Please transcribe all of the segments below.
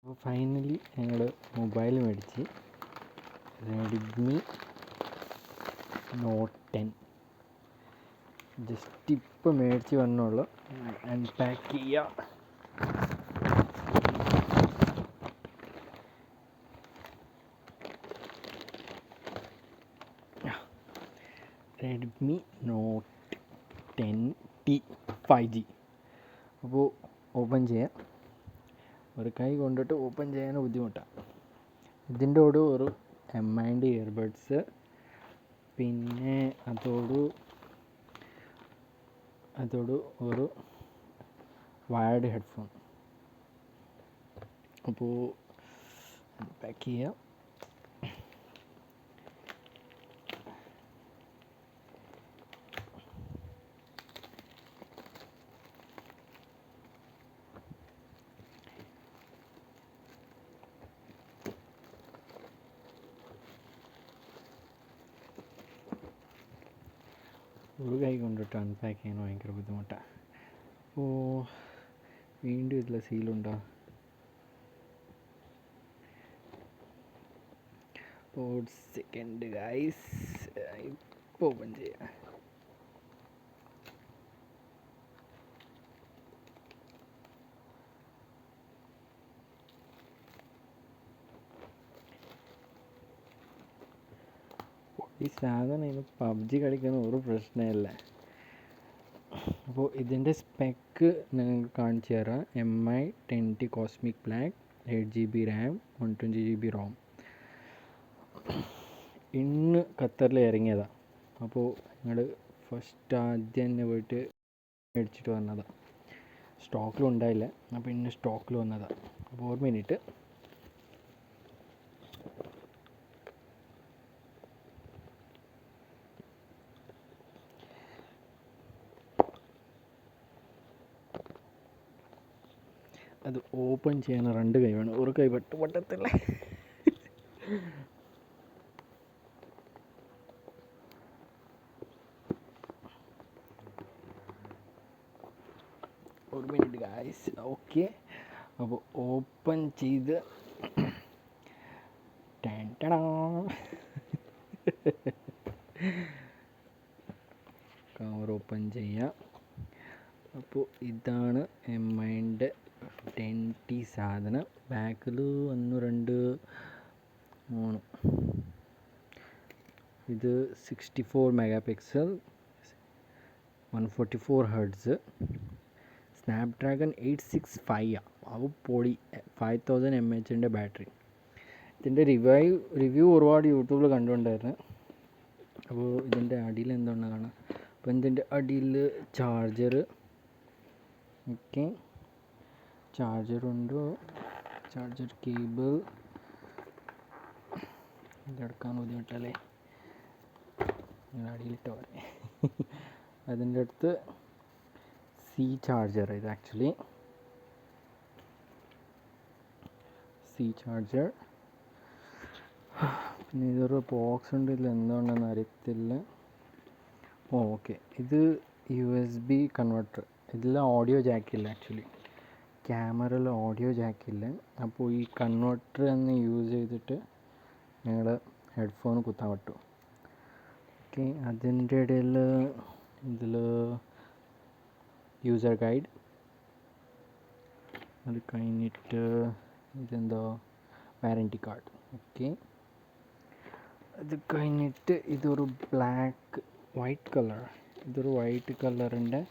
അപ്പോൾ ഫൈനലി ഞങ്ങൾ മൊബൈൽ മേടിച്ച് റെഡ്മി നോട്ട് 10 ജസ്റ്റ് ഇപ്പം മേടിച്ച് വന്നുള്ളൂ. അൺപാക്ക് ചെയ്യാം. Redmi note 10T 5G. അപ്പോൾ ഓപ്പൺ ചെയ്യാം. ഒരു കൈ കൊണ്ടിട്ട് ഓപ്പൺ ചെയ്യാൻ ബുദ്ധിമുട്ടാണ്. ഇതിൻ്റെ കൂടെ ഒരു MIൻ്റെ ഇയർബഡ്സ്, പിന്നെ അതോട് ഒരു വയർഡ് ഹെഡ്ഫോൺ. അപ്പോൾ പാക്ക് ചെയ്യാം. ഒരു കൈ കൊണ്ടിട്ട് അൺപാക്ക് ചെയ്യാൻ ഭയങ്കര ബുദ്ധിമുട്ടാണ്. അപ്പോൾ വീണ്ടും ഇതിൽ സീലുണ്ടോ? ഒരു സെക്കൻഡ് ഗൈസ്, ഇപ്പോൾ ഓപ്പൺ ചെയ്യാം. ഈ സാധനം ഇന്ന് PUBG കളിക്കുന്ന ഒരു പ്രശ്നമില്ല. അപ്പോൾ ഇതിൻ്റെ സ്പെക്ക് നിങ്ങൾക്ക് കാണിച്ചു തരാം. MI 10T cosmic black, 8GB RAM, 120GB ROM. ഇന്ന് ഖത്തറിൽ ഇറങ്ങിയതാണ്. അപ്പോൾ ഞങ്ങൾ ഫസ്റ്റ് ആദ്യം തന്നെ പോയിട്ട് മേടിച്ചിട്ട് വന്നതാണ്. സ്റ്റോക്കിലുണ്ടായില്ല, അപ്പോൾ ഇന്ന് സ്റ്റോക്കിൽ വന്നതാണ്. അപ്പോൾ ഒരു മിനിറ്റ്. അത് ഓപ്പൺ ചെയ്യാൻ രണ്ട് കൈ വേണം, ഒരു കൈ പറ്റത്തില്ല. ഒരു മിനിറ്റ് ഗായ്സ്. ഓക്കെ, അപ്പോൾ ഓപ്പൺ ചെയ്ത് കവർ ഓപ്പൺ ചെയ്യാം. അപ്പോൾ ഇതാണ് MIൻ്റെ 10T സാധനം. ബാക്കിൽ 1 2 3, ഇത് 64 മെഗാപിക്സൽ, 144 ഹെർട്സ്, സ്നാപ്ഡ്രാഗൺ 865. അത് പൊളി. 5000 mAhൻ്റെ ബാറ്ററി. ഇതിൻ്റെ റിവ്യൂ ഒരുപാട് യൂട്യൂബിൽ കണ്ടുകൊണ്ടായിരുന്നു. അപ്പോൾ ഇതിൻ്റെ അടിയിൽ എന്താണ് കാണാം. അപ്പോൾ ഇതിൻ്റെ അടിയിൽ ചാർജർ, ഓക്കെ, ചാർജറുണ്ട്, ചാർജർ കേബിൾ. ഇതെടുക്കാൻ ബുദ്ധിമുട്ടല്ലേ, അടിയിലിട്ട് പറയാം. അതിൻ്റെ അടുത്ത് C ചാർജർ. ഇത് ആക്ച്വലി C ചാർജർ. പിന്നെ ഇതൊരു ബോക്സ് ഉണ്ട്, ഇതിൽ എന്തുകൊണ്ടെന്ന് അറിയത്തില്ല. ഓക്കെ, ഇത് USB കൺവെർട്ടർ. ഇതിൽ ഓഡിയോ ജാക്കില്ല. ആക്ച്വലി ക്യാമറയിൽ ഓഡിയോ ജാക്കില്ല. അപ്പോൾ ഈ കൺവെർട്ടർ എന്ന് യൂസ് ചെയ്തിട്ട് ഞങ്ങൾ ഹെഡ്ഫോൺ കുത്താൻ പറ്റും. ഓക്കെ, അതിൻ്റെ ഇടയിൽ ഇതിൽ യൂസർ ഗൈഡ്. അത് കഴിഞ്ഞിട്ട് ഇതെന്തോ വാറൻറ്റി കാർഡ്. ഓക്കെ, അത് കഴിഞ്ഞിട്ട് ഇതൊരു വൈറ്റ് കളർ. ഇതൊരു വൈറ്റ് കളറിൻ്റെ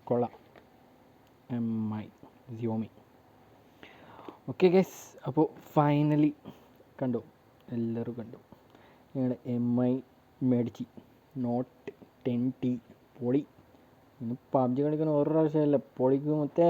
കൊള്ളാം. MI Xiaomi. ഓക്കെ ഗൈസ്, അപ്പോൾ ഫൈനലി കണ്ടു, എല്ലാവരും കണ്ടു. ഞങ്ങളുടെ MI മേടിച്ച് നോട്ട് 10T പൊളി. ഇനി PUBG കളിക്കുന്ന ഒരു പ്രാവശ്യമല്ല, പൊളിക്കും മൊത്തേ.